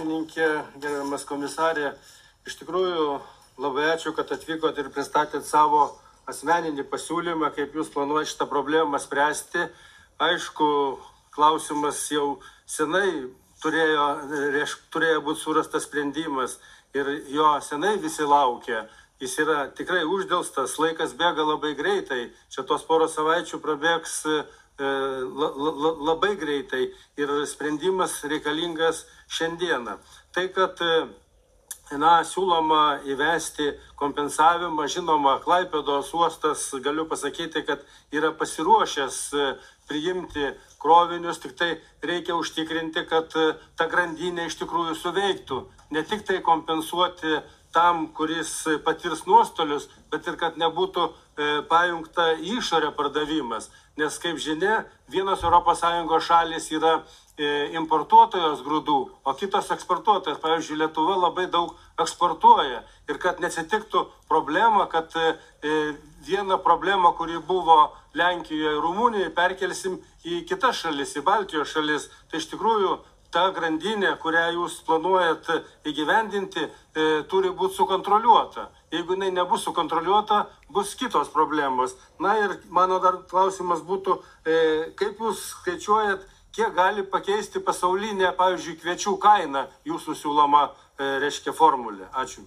pirmininkė, gerbiamas komisarė. Iš tikrųjų, labai ačiū, kad atvykot ir pristatėt savo asmeninį pasiūlymą, kaip jūs planuojate šitą problemą spręsti. Aišku, klausimas jau senai turėjo būti surastas sprendimas ir jo senai visi laukia. Jis yra tikrai uždelstas, laikas bėga labai greitai. Čia tos porą savaičių prabėgs labai greitai ir sprendimas reikalingas šiandieną. Tai, kad siūloma įvesti kompensavimą, žinoma, Klaipėdos uostas, galiu pasakyti, kad yra pasiruošęs priimti krovinius, tik tai reikia užtikrinti, kad ta grandinė iš tikrųjų suveiktų. Ne tik tai kompensuoti tam, kuris patirs nuostolius, bet ir kad nebūtų pajungta išorė pardavimas. Nes, kaip žinia, vienos ES šalys yra importuotojos grūdų, o kitos eksportuotojos. Pavyzdžiui, Lietuva labai daug eksportuoja. Ir kad neatsitiktų problema, kad vieną problemą, kuri buvo Lenkijoje ir Rumunijoje, perkelsim į kitas šalis, į Baltijos šalis. Tai iš tikrųjų ta grandinė, kurią jūs planuojat įgyvendinti, turi būti sukontroliuota. Jeigu jinai nebus sukontroliuota, bus kitos problemos. Na ir mano dar klausimas būtų, kaip jūs skaičiuojat, kiek gali pakeisti pasaulinę, pavyzdžiui, kviečių kainą jūsų siūloma, formulė. Ačiū.